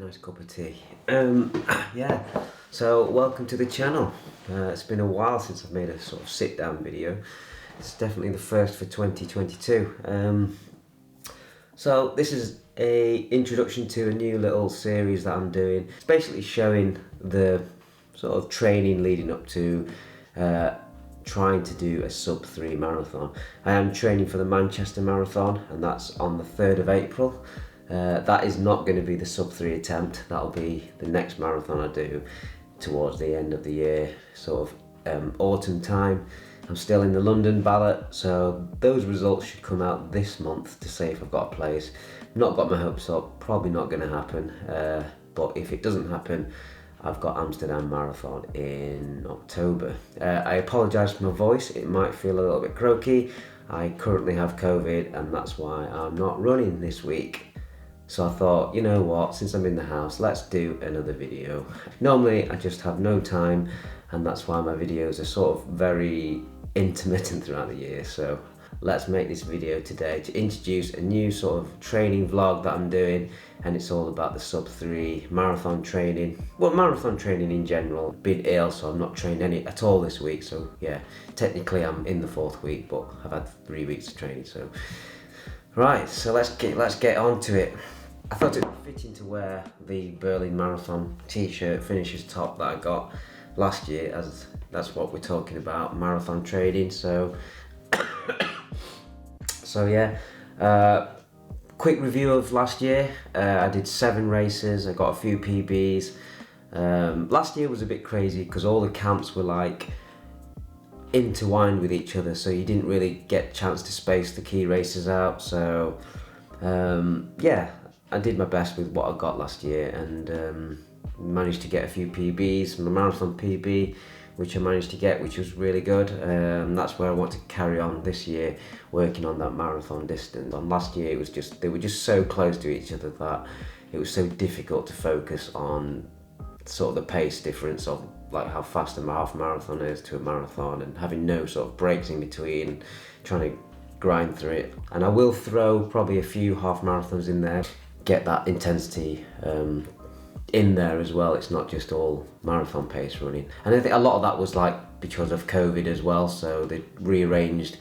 Nice cup of tea. Yeah, so welcome to the channel. It's been a while since I've made a sort of sit down video. It's definitely the first for 2022. So this is a introduction to a new little series that I'm doing. It's basically showing the sort of training leading up to trying to do a sub 3 marathon. I am training for the Manchester Marathon, and that's on the 3rd of April. That is not going to be the sub 3 attempt. That'll be the next marathon I do towards the end of the year, sort of autumn time. I'm still in the London ballot, so those results should come out this month to say if I've got a place. Not got my hopes up, probably not going to happen, but if it doesn't happen, I've got Amsterdam Marathon in October. I apologise for my voice, it might feel a little bit croaky. I currently have COVID and that's why I'm not running this week. So I thought, you know what, since I'm in the house, let's do another video. Normally I just have no time, and that's why my videos are sort of very intermittent throughout the year. So let's make this video today to introduce a new sort of training vlog that I'm doing, and it's all about the sub 3 marathon training. Well, marathon training in general. Been ill, so I'm not trained any at all this week. So yeah, technically I'm in the 4th week, but I've had 3 weeks of training. So right, so let's get on to it. I thought it would fit to wear the Berlin Marathon t-shirt finisher's top that I got last year, as that's what we're talking about, marathon training. So yeah, quick review of last year. I did 7 races, I got a few PBs. Last year was a bit crazy because all the camps were like intertwined with each other, so you didn't really get a chance to space the key races out. So yeah, I did my best with what I got last year, and managed to get a few PBs. My marathon PB, which I managed to get, which was really good. That's where I want to carry on this year, working on that marathon distance. On last year, it was just, they were just so close to each other that it was so difficult to focus on sort of the pace difference of like how fast a half marathon is to a marathon, and having no sort of breaks in between, trying to grind through it. And I will throw probably a few half marathons in there, get that intensity in there as well. It's not just all marathon pace running. And I think a lot of that was like because of COVID as well, so they rearranged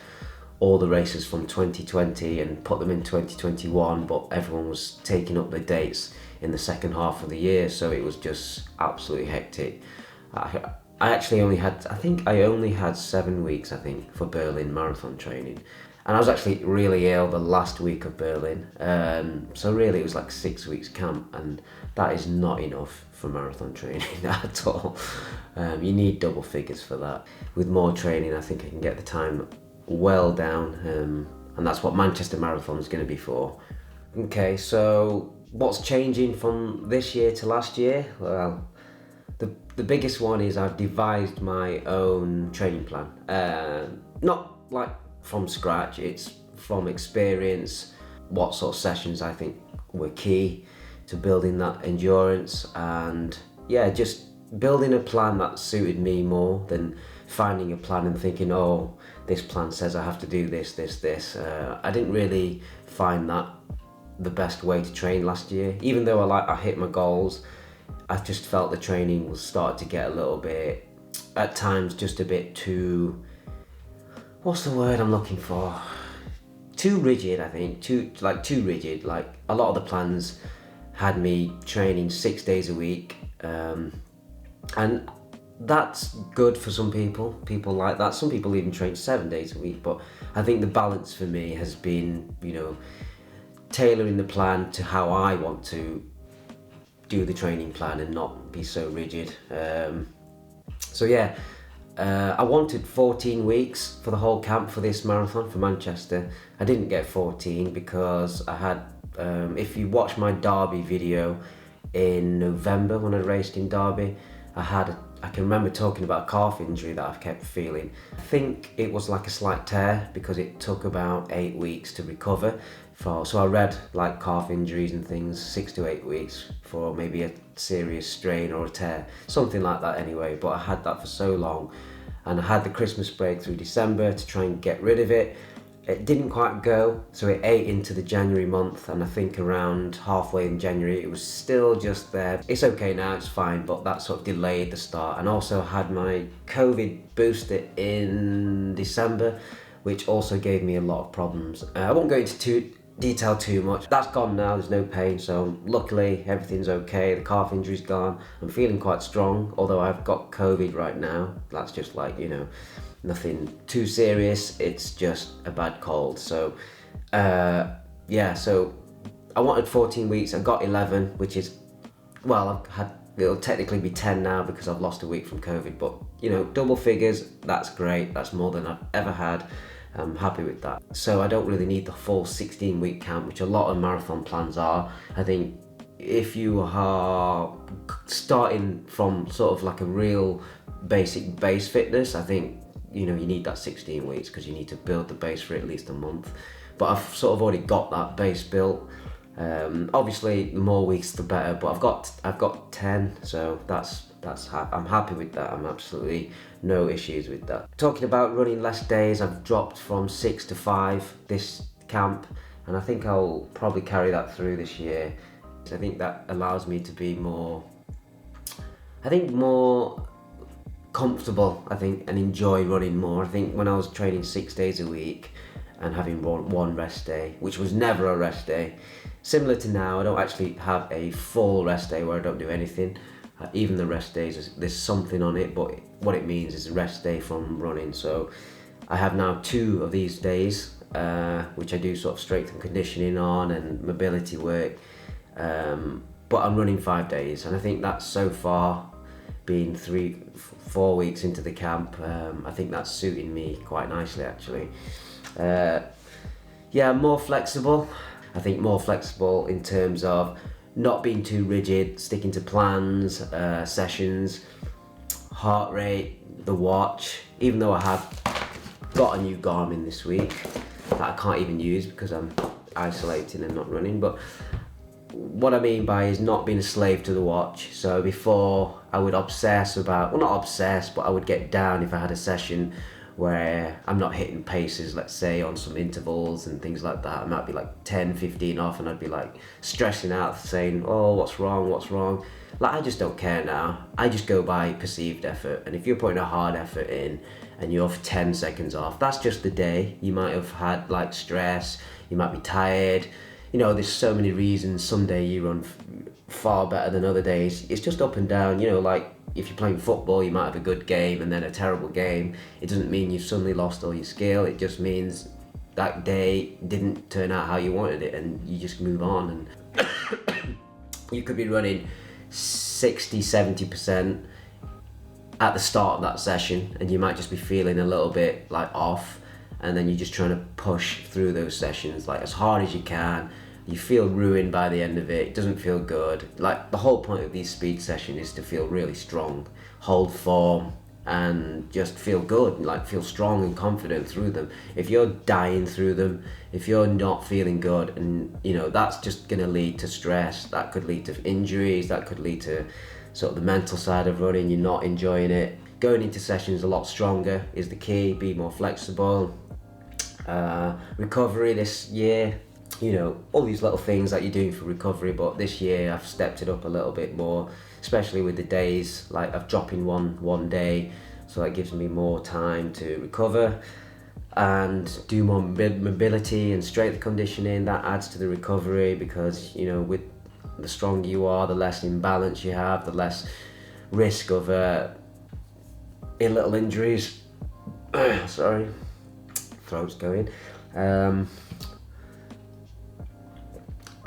all the races from 2020 and put them in 2021, but everyone was taking up the dates in the second half of the year, so it was just absolutely hectic. I actually only had, I think I only had 7 weeks, I think, for Berlin marathon training. And I was actually really ill the last week of Berlin, so really it was like 6 weeks camp, and that is not enough for marathon training at all. You need double figures for that. With more training, I think I can get the time well down, and that's what Manchester Marathon is going to be for. Okay, so what's changing from this year to last year? Well, the biggest one is I've devised my own training plan. Not like from scratch, it's from experience, what sort of sessions I think were key to building that endurance, and yeah, just building a plan that suited me more than finding a plan and thinking, oh, this plan says I have to do this. I didn't really find that the best way to train last year. Even though I hit my goals, I just felt the training was starting to get a little bit, at times, just a bit too, what's the word I'm looking for? Too rigid, I think. Too rigid. Like a lot of the plans had me training 6 days a week, and that's good for some people. People like that. Some people even train 7 days a week. But I think the balance for me has been, you know, tailoring the plan to how I want to do the training plan and not be so rigid. So yeah. I wanted 14 weeks for the whole camp for this marathon for Manchester. I didn't get 14 because I had, if you watch my Derby video in November when I raced in Derby, I can remember talking about a calf injury that I've kept feeling. I think it was like a slight tear because it took about 8 weeks to recover. So I read like calf injuries and things, 6 to 8 weeks for maybe a serious strain or a tear, something like that anyway. But I had that for so long, and I had the Christmas break through December to try and get rid of it. It didn't quite go, so it ate into the January month, and I think around halfway in January it was still just there. It's okay now, it's fine, but that sort of delayed the start. And also had my COVID booster in December, which also gave me a lot of problems. I won't go into detail too much. That's gone now, there's no pain, so luckily everything's okay. The calf injury's gone. I'm feeling quite strong, although I've got COVID right now. That's just like, nothing too serious, it's just a bad cold. So so I wanted 14 weeks, I got 11, which is, well, it'll technically be 10 now because I've lost a week from COVID, but double figures, that's great, that's more than I've ever had. I'm happy with that. So I don't really need the full 16-week camp, which a lot of marathon plans are. I think if you are starting from sort of like a real basic base fitness, I think you need that 16 weeks because you need to build the base for at least a month. But I've sort of already got that base built. Obviously, the more weeks the better. But I've got 10, so I'm happy with that. I'm absolutely no issues with that. Talking about running less days, I've dropped from 6 to 5 this camp, and I think I'll probably carry that through this year. I think that allows me to be more comfortable, and enjoy running more. I think when I was training 6 days a week and having one rest day, which was never a rest day, similar to now, I don't actually have a full rest day where I don't do anything. Even the rest days, there's something on it, but what it means is a rest day from running. So I have now 2 of these days, which I do sort of strength and conditioning on and mobility work, but I'm running 5 days, and I think that's so far, being 4 weeks into the camp, I think that's suiting me quite nicely actually. More flexible. I think more flexible in terms of not being too rigid, sticking to plans, sessions, heart rate, the watch. Even though I have got a new Garmin this week that I can't even use because I'm isolating and not running, but what I mean by is not being a slave to the watch. So before I would obsess about, well, not obsess, but I would get down if I had a session where I'm not hitting paces, let's say on some intervals and things like that. I might be like 10, 15 off, and I'd be like stressing out saying, oh, what's wrong? Like, I just don't care now. I just go by perceived effort. And if you're putting a hard effort in and you're 10 seconds off, that's just the day. You might have had like stress, you might be tired. There's so many reasons. Some day you run far better than other days. It's just up and down. Like if you're playing football, you might have a good game and then a terrible game. It doesn't mean you've suddenly lost all your skill. It just means that day didn't turn out how you wanted it, and you just move on. And you could be running 60-70% at the start of that session, and you might just be feeling a little bit like off, and then you're just trying to push through those sessions like as hard as you can. You feel ruined by the end of it. It doesn't feel good. Like, the whole point of these speed sessions is to feel really strong, hold form, and just feel good, like feel strong and confident through them. If you're dying through them, if you're not feeling good, and that's just going to lead to stress, that could lead to injuries, that could lead to sort of the mental side of running. You're not enjoying it. Going into sessions a lot stronger is the key. Be more flexible. Recovery this year, all these little things that you're doing for recovery, but this year I've stepped it up a little bit more, especially with the days. Like, I've dropped in one day, so that gives me more time to recover and do more mobility and strength conditioning. That adds to the recovery because with the stronger you are, the less imbalance you have, the less risk of little injuries. Sorry, throat's going.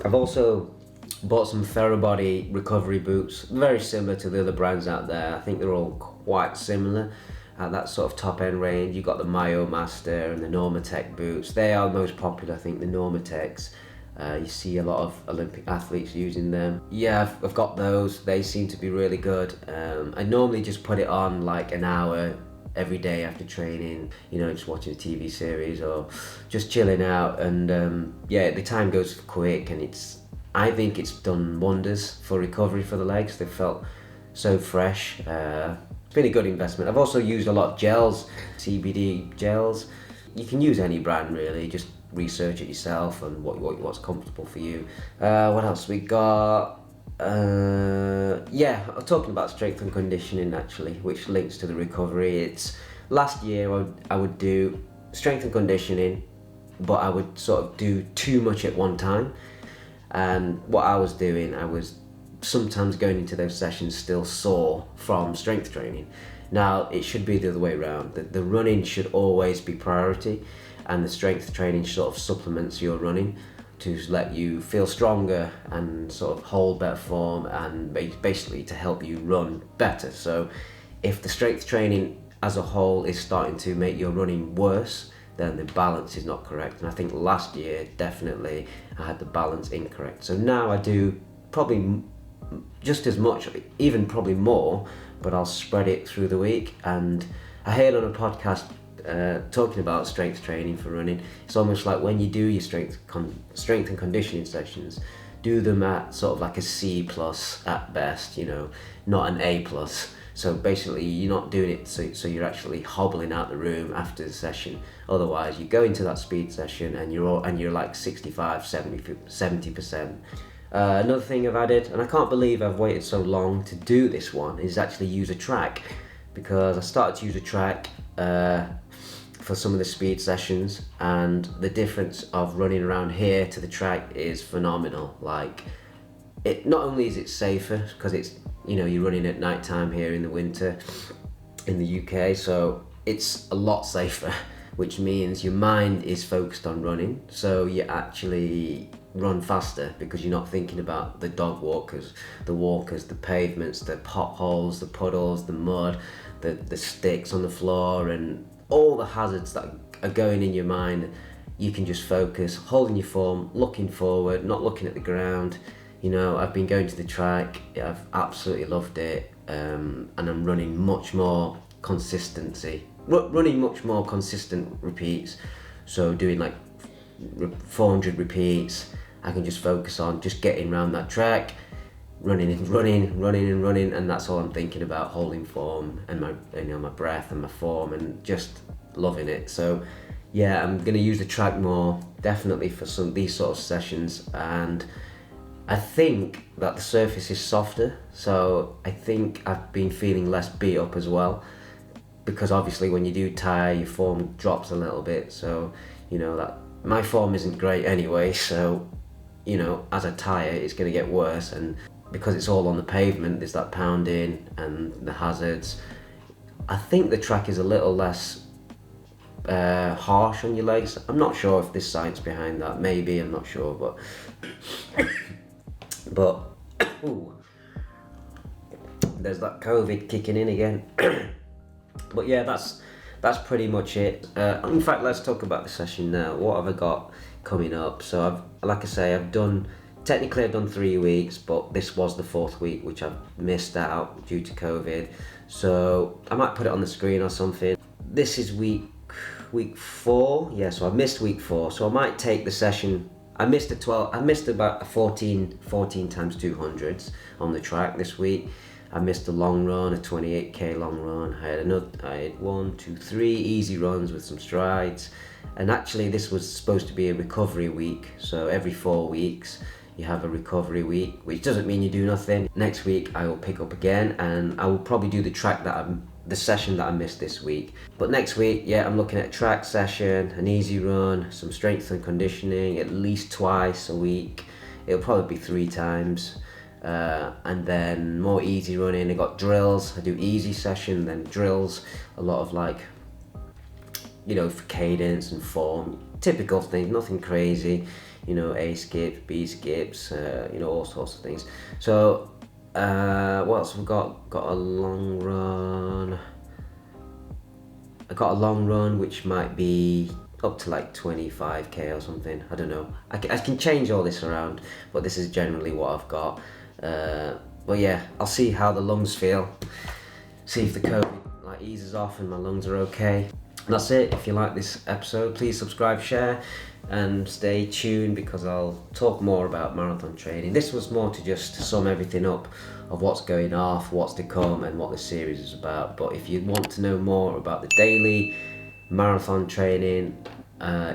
I've also bought some Therabody recovery boots, very similar to the other brands out there. I think they're all quite similar at that sort of top end range. You've got the MyoMaster and the Normatec boots. They are the most popular, I think, the Normatecs. You see a lot of Olympic athletes using them. Yeah, I've got those. They seem to be really good. I normally just put it on like an hour every day after training, just watching a TV series or just chilling out, and the time goes quick, and I think it's done wonders for recovery for the legs. They've felt so fresh. It's been a good investment. I've also used a lot of gels, CBD gels. you can use any brand really, just research it yourself and what's comfortable for you. What else we got? Yeah, I'm talking about strength and conditioning actually, which links to the recovery. It's last year I would do strength and conditioning, but I would sort of do too much at one time. And what I was doing, I was sometimes going into those sessions still sore from strength training. Now it should be the other way around. The running should always be priority, and the strength training sort of supplements your running to let you feel stronger and sort of hold better form, and basically to help you run better. So if the strength training as a whole is starting to make your running worse, then the balance is not correct. And I think last year definitely I had the balance incorrect. So now I do probably just as much, even probably more, but I'll spread it through the week. And I heard on a podcast talking about strength training for running, it's almost like when you do your strength and conditioning sessions, do them at sort of like a C plus at best, you know, not an A plus. So basically you're not doing it so you're actually hobbling out the room after the session. Otherwise you go into that speed session and you're like 65, 70%. Another thing I've added, and I can't believe I've waited so long to do this one, is actually use a track, because I started to use a track for some of the speed sessions, and the difference of running around here to the track is phenomenal. Like, it not only is it safer because it's, you know, you're running at night time here in the winter in the UK, so it's a lot safer, which means your mind is focused on running, so you actually run faster because you're not thinking about the dog walkers, the pavements, the potholes, the puddles, the mud, the sticks on the floor, and all the hazards that are going in your mind. You can just focus, holding your form, looking forward, not looking at the ground. You know, I've been going to the track, I've absolutely loved it, and I'm running much more running much more consistent repeats. So doing like 400 repeats, I can just focus on just getting around that track, running, and that's all I'm thinking about, holding form and my breath and my form, and just loving it. So yeah, I'm gonna use the track more, definitely for these sort of sessions. And I think that the surface is softer, so I think I've been feeling less beat up as well, because obviously when you do tire, your form drops a little bit. So, you know, that my form isn't great anyway, so, you know, as I tire, it's going to get worse. And because it's all on the pavement, there's that pounding and the hazards. I think the track is a little less harsh on your legs. I'm not sure if there's science behind that. Maybe, I'm not sure, but ooh, there's that COVID kicking in again. But yeah, that's pretty much it. In fact, let's talk about the session now. What have I got coming up? So I've done 3 weeks, but this was the 4th week, which I've missed out due to COVID. So I might put it on the screen or something. This is week 4. Yeah, so I missed week 4. So I might take the session. I missed about 14 times 200s on the track this week. I missed a long run, a 28k long run. I had 1, 2, 3 easy runs with some strides. And actually this was supposed to be a recovery week. So every 4 weeks you have a recovery week, which doesn't mean you do nothing. Next week I will pick up again, and I will probably do the session that I missed this week. But next week, yeah, I'm looking at a track session, an easy run, some strength and conditioning at least twice a week. It'll probably be 3 times. And then more easy running. I got drills. I do easy session, then drills. A lot of, like, you know, for cadence and form, typical things, nothing crazy. You know, A skips, B skips, you know, all sorts of things. So what else have we got? Got a long run. I got a long run which might be up to like 25k or something. I don't know. I can change all this around, but this is generally what I've got. But yeah, I'll see how the lungs feel. See if the COVID eases off and my lungs are okay. And that's it. If you like this episode, please subscribe, share, and stay tuned, because I'll talk more about marathon training. This was more to just sum everything up of what's going off, what's to come, and what the series is about. But if you want to know more about the daily marathon training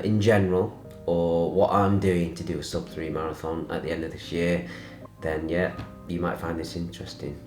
in general, or what I'm doing to do a sub 3 marathon at the end of this year, then yeah, you might find this interesting.